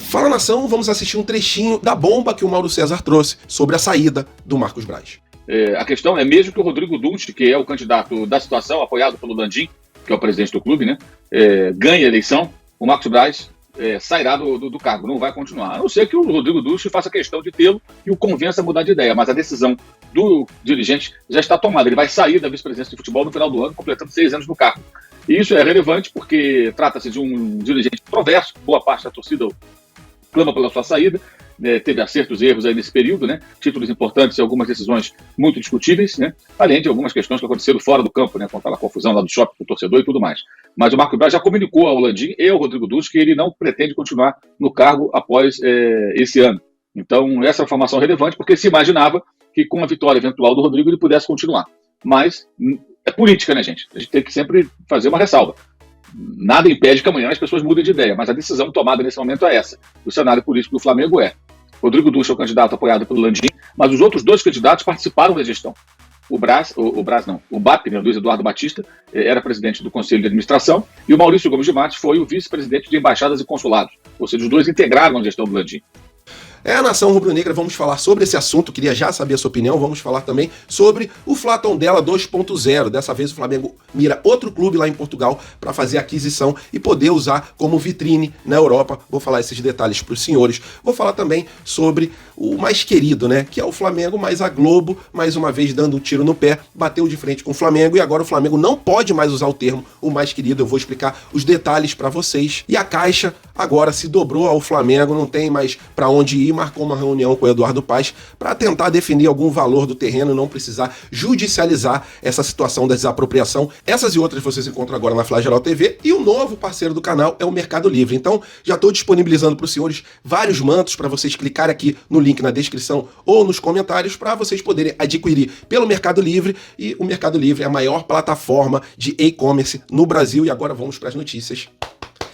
Fala Nação, vamos assistir um trechinho da bomba que o Mauro César trouxe sobre a saída do Marcos Braz. A questão é mesmo que o Rodrigo Dunst, que é o candidato da situação, apoiado pelo Landim, que é o presidente do clube, né, ganhe a eleição, o Marcos Braz sairá do cargo, não vai continuar. A não ser que o Rodrigo Dunst faça questão de tê-lo e o convença a mudar de ideia, mas a decisão do dirigente já está tomada. Ele vai sair da vice-presidência de futebol no final do ano, completando 6 anos no cargo. E isso é relevante porque trata-se de um dirigente controverso, boa parte da torcida clama pela sua saída, teve acertos e erros aí nesse período, né? Títulos importantes e algumas decisões muito discutíveis, né? Além de algumas questões que aconteceram fora do campo, né? Com aquela confusão lá do shopping com o torcedor e tudo mais. Mas o Marcos Braz já comunicou ao Landim e ao Rodrigo Dunst que ele não pretende continuar no cargo após esse ano. Então, essa é uma informação relevante, porque se imaginava que com a vitória eventual do Rodrigo ele pudesse continuar. Mas é política, né, gente? A gente tem que sempre fazer uma ressalva. Nada impede que amanhã as pessoas mudem de ideia, mas a decisão tomada nesse momento é essa. O cenário político do Flamengo Rodrigo Dunst é o candidato apoiado pelo Landim, mas os outros 2 candidatos participaram da gestão. O BAP, né, Luiz Eduardo Batista, era presidente do Conselho de Administração, e o Maurício Gomes de Matos foi o vice-presidente de Embaixadas e Consulados. Ou seja, os 2 integraram a gestão do Landim. Nação Rubro-Negra, vamos falar sobre esse assunto, queria já saber a sua opinião, vamos falar também sobre o Fla Tondela 2.0, dessa vez o Flamengo mira outro clube lá em Portugal para fazer aquisição e poder usar como vitrine na Europa, vou falar esses detalhes para os senhores, vou falar também sobre o mais querido, né, que é o Flamengo, mas a Globo, mais uma vez dando um tiro no pé, bateu de frente com o Flamengo e agora o Flamengo não pode mais usar o termo o mais querido, eu vou explicar os detalhes para vocês, e a Caixa agora se dobrou ao Flamengo, não tem mais para onde ir, marcou uma reunião com o Eduardo Paes para tentar definir algum valor do terreno e não precisar judicializar essa situação da desapropriação. Essas e outras vocês encontram agora na Flageral TV e o novo parceiro do canal é o Mercado Livre. Então já estou disponibilizando para os senhores vários mantos para vocês clicarem aqui no link na descrição ou nos comentários para vocês poderem adquirir pelo Mercado Livre, e o Mercado Livre é a maior plataforma de e-commerce no Brasil. E agora vamos para as notícias,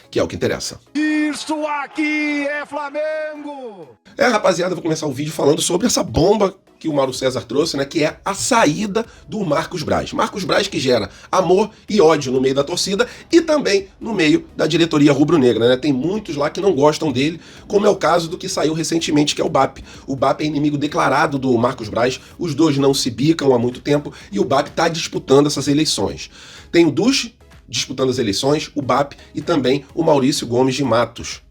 que é o que interessa. Isso aqui é Flamengo! Rapaziada, eu vou começar o vídeo falando sobre essa bomba que o Mauro César trouxe, né, que é a saída do Marcos Braz. Marcos Braz que gera amor e ódio no meio da torcida e também no meio da diretoria rubro-negra, né? Tem muitos lá que não gostam dele, como é o caso do que saiu recentemente, que é o BAP. O BAP é inimigo declarado do Marcos Braz, os dois não se bicam há muito tempo e o BAP está disputando essas eleições. Tem o Dunst disputando as eleições, o BAP e também o Maurício Gomes de Matos.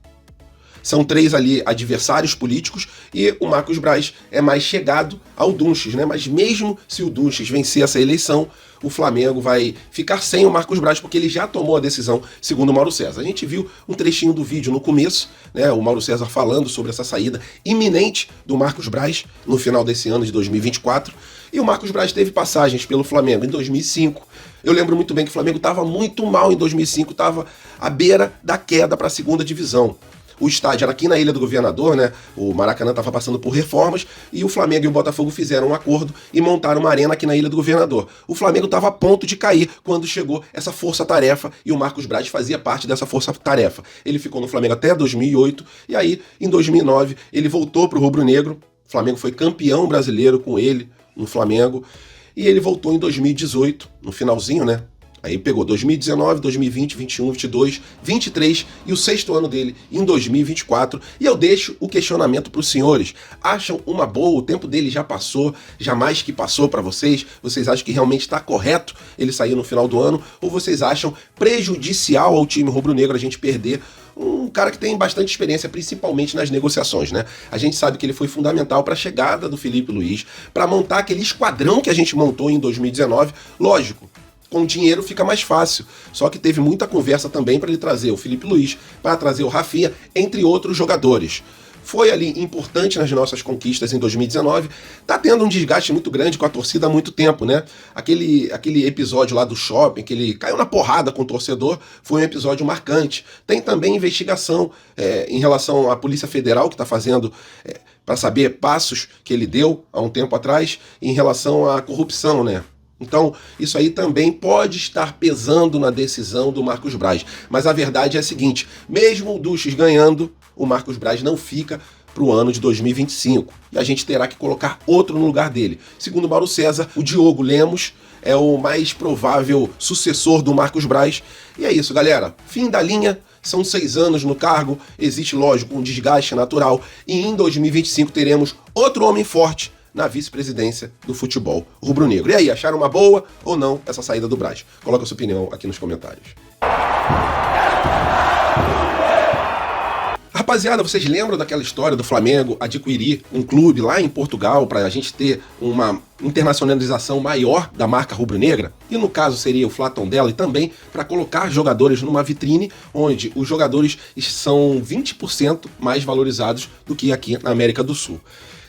São 3 ali adversários políticos e o Marcos Braz é mais chegado ao Dunst, né? Mas mesmo se o Dunst vencer essa eleição, o Flamengo vai ficar sem o Marcos Braz porque ele já tomou a decisão, segundo o Mauro César. A gente viu um trechinho do vídeo no começo, né? O Mauro César falando sobre essa saída iminente do Marcos Braz no final desse ano de 2024. E o Marcos Braz teve passagens pelo Flamengo em 2005. Eu lembro muito bem que o Flamengo estava muito mal em 2005, estava à beira da queda para a 2ª divisão. O estádio era aqui na Ilha do Governador, né? O Maracanã estava passando por reformas e o Flamengo e o Botafogo fizeram um acordo e montaram uma arena aqui na Ilha do Governador. O Flamengo estava a ponto de cair quando chegou essa força-tarefa e o Marcos Braz fazia parte dessa força-tarefa. Ele ficou no Flamengo até 2008 e aí, em 2009, ele voltou para o rubro-negro. O Flamengo foi campeão brasileiro com ele no Flamengo e ele voltou em 2018, no finalzinho, né? Aí pegou 2019, 2020, 21, 22, 23 e o 6º ano dele em 2024. E eu deixo o questionamento para os senhores. Acham uma boa? O tempo dele já passou, jamais que passou para vocês? Vocês acham que realmente está correto ele sair no final do ano? Ou vocês acham prejudicial ao time rubro-negro a gente perder um cara que tem bastante experiência, principalmente nas negociações, né? A gente sabe que ele foi fundamental para a chegada do Felipe Luiz, para montar aquele esquadrão que a gente montou em 2019. Lógico, com dinheiro fica mais fácil. Só que teve muita conversa também para ele trazer o Felipe Luiz, para trazer o Rafinha, entre outros jogadores. Foi ali importante nas nossas conquistas em 2019. Tá tendo um desgaste muito grande com a torcida há muito tempo, né? Aquele episódio lá do shopping, que ele caiu na porrada com o torcedor, foi um episódio marcante. Tem também investigação em relação à Polícia Federal, que está fazendo para saber passos que ele deu há um tempo atrás em relação à corrupção, né? Então, isso aí também pode estar pesando na decisão do Marcos Braz. Mas a verdade é a seguinte, mesmo o Dunst ganhando, o Marcos Braz não fica para o ano de 2025. E a gente terá que colocar outro no lugar dele. Segundo Mauro César, o Diogo Lemos é o mais provável sucessor do Marcos Braz. E é isso, galera. Fim da linha. São 6 anos no cargo, existe, lógico, um desgaste natural, e em 2025 teremos outro homem forte na vice-presidência do futebol rubro-negro. E aí, acharam uma boa ou não essa saída do Braz? Coloca a sua opinião aqui nos comentários. Rapaziada, vocês lembram daquela história do Flamengo adquirir um clube lá em Portugal para a gente ter uma internacionalização maior da marca rubro-negra? E no caso seria o Fla Tondela, e também para colocar jogadores numa vitrine onde os jogadores são 20% mais valorizados do que aqui na América do Sul.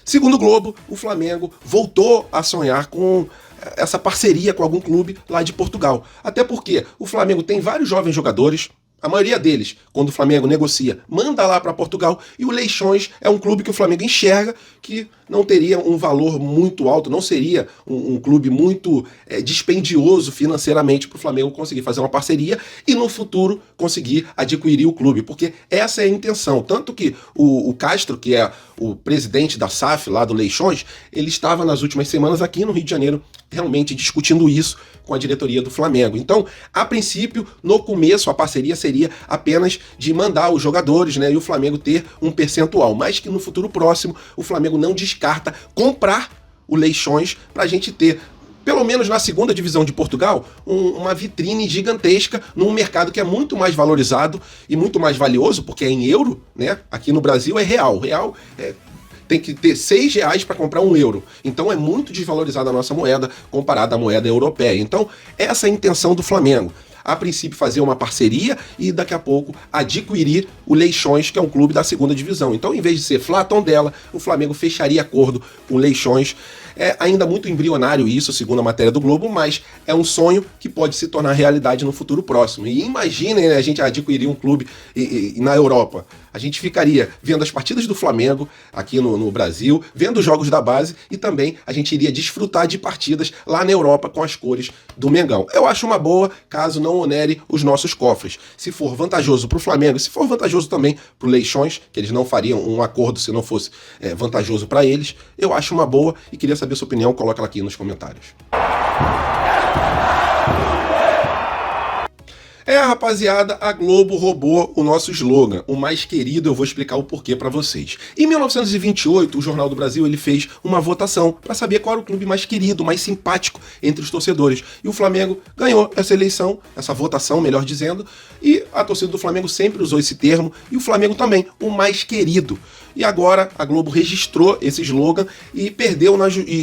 Segundo o Globo, o Flamengo voltou a sonhar com essa parceria com algum clube lá de Portugal. Até porque o Flamengo tem vários jovens jogadores. A maioria deles, quando o Flamengo negocia, manda lá para Portugal, e o Leixões é um clube que o Flamengo enxerga que não teria um valor muito alto, não seria um clube muito dispendioso financeiramente para o Flamengo conseguir fazer uma parceria e no futuro conseguir adquirir o clube, porque essa é a intenção. Tanto que o Castro, que é o presidente da SAF lá do Leixões, ele estava nas últimas semanas aqui no Rio de Janeiro realmente discutindo isso com a diretoria do Flamengo. Então, a princípio, no começo, a parceria seria apenas de mandar os jogadores, né, e o Flamengo ter um percentual, mas que no futuro próximo o Flamengo não descarta comprar o Leixões para a gente ter, pelo menos na segunda divisão de Portugal, uma vitrine gigantesca num mercado que é muito mais valorizado e muito mais valioso, porque é em euro, né? Aqui no Brasil é real. Real tem que ter R$6 para comprar €1. Então é muito desvalorizada a nossa moeda comparada à moeda europeia. Então essa é a intenção do Flamengo. A princípio fazer uma parceria e daqui a pouco adquirir o Leixões, que é um clube da segunda divisão. Então, em vez de ser Fla Tondela, o Flamengo fecharia acordo com o Leixões. É ainda muito embrionário isso, segundo a matéria do Globo, mas é um sonho que pode se tornar realidade no futuro próximo. E imaginem, né, a gente adquirir um clube na Europa. A gente ficaria vendo as partidas do Flamengo aqui no Brasil, vendo os jogos da base, e também a gente iria desfrutar de partidas lá na Europa com as cores do Mengão. Eu acho uma boa, caso não onere os nossos cofres. Se for vantajoso para o Flamengo, se for vantajoso também para o Leixões, que eles não fariam um acordo se não fosse vantajoso para eles, eu acho uma boa e queria saber sua opinião, coloca ela aqui nos comentários. Rapaziada, a Globo roubou o nosso slogan, o mais querido. Eu vou explicar o porquê pra vocês. Em 1928, o Jornal do Brasil ele fez uma votação pra saber qual era o clube mais querido, mais simpático entre os torcedores. E o Flamengo ganhou essa eleição, essa votação, melhor dizendo, e a torcida do Flamengo sempre usou esse termo, e o Flamengo também, o mais querido. E agora a Globo registrou esse slogan e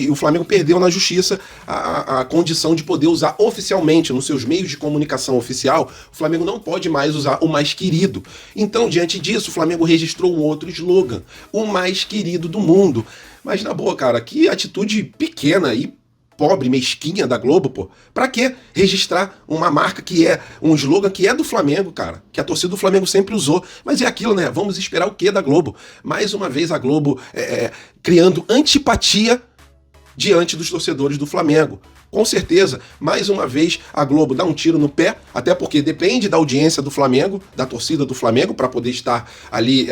o Flamengo perdeu na justiça a condição de poder usar oficialmente nos seus meios de comunicação oficial. O Flamengo não pode mais usar o mais querido. Então, diante disso, o Flamengo registrou um outro slogan, o mais querido do mundo. Mas na boa, cara, que atitude pequena e pobre, mesquinha da Globo, pô. Pra que registrar uma marca que é um slogan que é do Flamengo, cara? Que a torcida do Flamengo sempre usou. Mas é aquilo, né? Vamos esperar o quê da Globo? Mais uma vez a Globo criando antipatia diante dos torcedores do Flamengo. Com certeza, mais uma vez, a Globo dá um tiro no pé, até porque depende da audiência do Flamengo, da torcida do Flamengo, para poder estar ali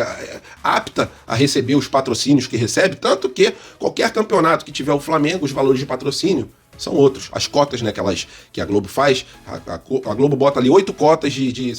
apta a receber os patrocínios que recebe, tanto que qualquer campeonato que tiver o Flamengo, os valores de patrocínio são outros. As cotas, né, que a Globo faz, a Globo bota ali 8 cotas de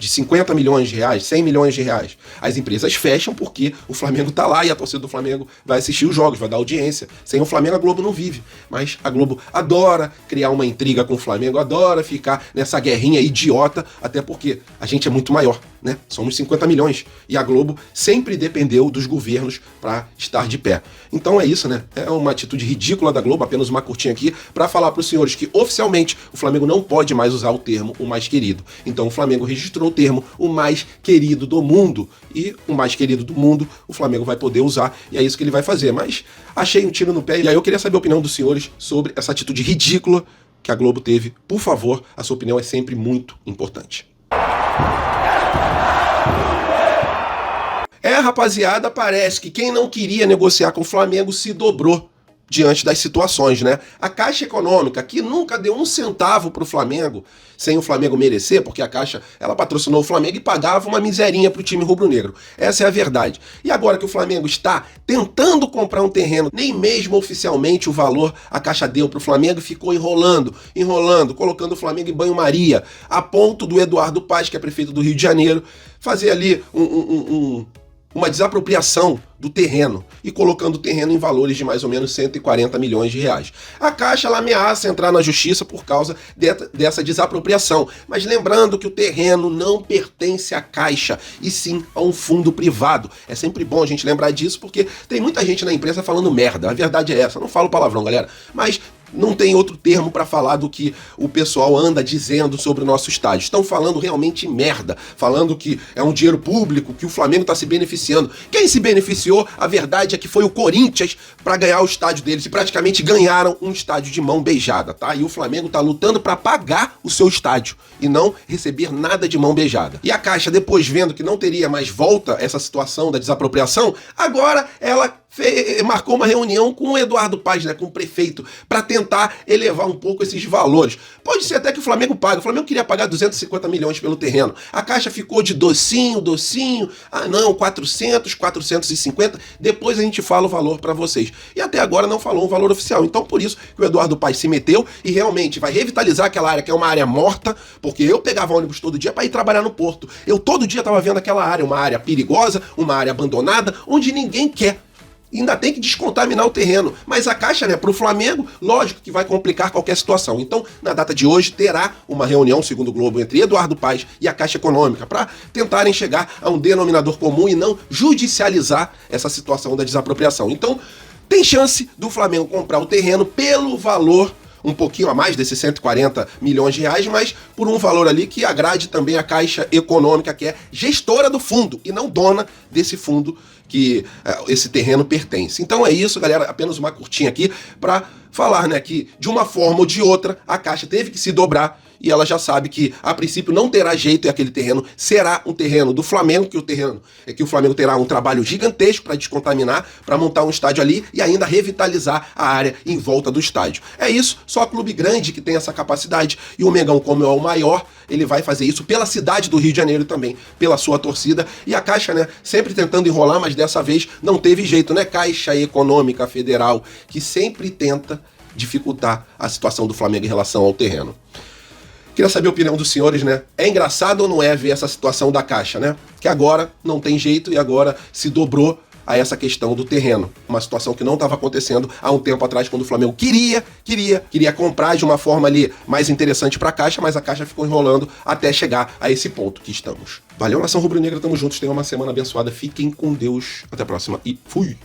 50 milhões de reais, 100 milhões de reais. As empresas fecham porque o Flamengo tá lá e a torcida do Flamengo vai assistir os jogos, vai dar audiência. Sem o Flamengo a Globo não vive. Mas a Globo adora criar uma intriga com o Flamengo, adora ficar nessa guerrinha idiota, até porque a gente é muito maior, né? Somos 50 milhões. E a Globo sempre dependeu dos governos para estar de pé. Então é isso, né? É uma atitude ridícula da Globo, apenas uma curtinha aqui, para falar para os senhores que oficialmente o Flamengo não pode mais usar o termo o mais querido. Então o Flamengo registrou o termo o mais querido do mundo, e o mais querido do mundo o Flamengo vai poder usar, e é isso que ele vai fazer. Mas achei um tiro no pé, e aí eu queria saber a opinião dos senhores sobre essa atitude ridícula que a Globo teve. Por favor, a sua opinião é sempre muito importante. Rapaziada, parece que quem não queria negociar com o Flamengo se dobrou diante das situações, né? A Caixa Econômica, que nunca deu um centavo pro Flamengo, sem o Flamengo merecer, porque a Caixa, ela patrocinou o Flamengo e pagava uma miserinha pro time rubro-negro. Essa é a verdade. E agora que o Flamengo está tentando comprar um terreno, nem mesmo oficialmente o valor a Caixa deu pro Flamengo, ficou enrolando, colocando o Flamengo em banho-maria, a ponto do Eduardo Paes, que é prefeito do Rio de Janeiro, fazer ali uma desapropriação do terreno e colocando o terreno em valores de mais ou menos 140 milhões de reais. A Caixa ela ameaça entrar na justiça por causa dessa desapropriação, mas lembrando que o terreno não pertence à Caixa, e sim a um fundo privado. É sempre bom a gente lembrar disso, porque tem muita gente na imprensa falando merda, a verdade é essa, não falo palavrão, galera, mas não tem outro termo para falar do que o pessoal anda dizendo sobre o nosso estádio. Estão falando realmente merda, falando que é um dinheiro público, que o Flamengo está se beneficiando. Quem se beneficiou, a verdade é que foi o Corinthians para ganhar o estádio deles, e praticamente ganharam um estádio de mão beijada, tá? E o Flamengo tá lutando para pagar o seu estádio e não receber nada de mão beijada. E a Caixa, depois vendo que não teria mais volta essa situação da desapropriação, agora ela marcou uma reunião com o Eduardo Paes, né, com o prefeito, para tentar elevar um pouco esses valores. Pode ser até que o Flamengo pague. O Flamengo queria pagar 250 milhões pelo terreno. A Caixa ficou de docinho, ah não, 400, 450, depois a gente fala o valor para vocês. E até agora não falou um valor oficial. Então por isso que o Eduardo Paes se meteu e realmente vai revitalizar aquela área que é uma área morta, porque eu pegava ônibus todo dia para ir trabalhar no Porto. Eu todo dia estava vendo aquela área, uma área perigosa, uma área abandonada, onde ninguém quer. Ainda tem que descontaminar o terreno. Mas a Caixa, né, para o Flamengo, lógico que vai complicar qualquer situação. Então, na data de hoje, terá uma reunião, segundo o Globo, entre Eduardo Paes e a Caixa Econômica, para tentarem chegar a um denominador comum e não judicializar essa situação da desapropriação. Então, tem chance do Flamengo comprar o terreno pelo valor um pouquinho a mais desses 140 milhões de reais, mas por um valor ali que agrade também a Caixa Econômica, que é gestora do fundo e não dona desse fundo que esse terreno pertence. Então é isso, galera, apenas uma curtinha aqui para falar, né, que de uma forma ou de outra a Caixa teve que se dobrar e ela já sabe que a princípio não terá jeito e aquele terreno será um terreno do Flamengo, que o Flamengo terá um trabalho gigantesco para descontaminar, para montar um estádio ali e ainda revitalizar a área em volta do estádio. É isso, só clube grande que tem essa capacidade, e o Mengão, como é o maior, ele vai fazer isso pela cidade do Rio de Janeiro também, pela sua torcida, e a Caixa, né, sempre tentando enrolar, mas dessa vez não teve jeito, né? Caixa Econômica Federal, que sempre tenta dificultar a situação do Flamengo em relação ao terreno. Queria saber a opinião dos senhores, né? É engraçado ou não é ver essa situação da Caixa, né? Que agora não tem jeito e agora se dobrou a essa questão do terreno. Uma situação que não estava acontecendo há um tempo atrás, quando o Flamengo queria comprar de uma forma ali mais interessante para a Caixa, mas a Caixa ficou enrolando até chegar a esse ponto que estamos. Valeu, nação rubro-negra, tamo juntos, tenham uma semana abençoada, fiquem com Deus, até a próxima e fui!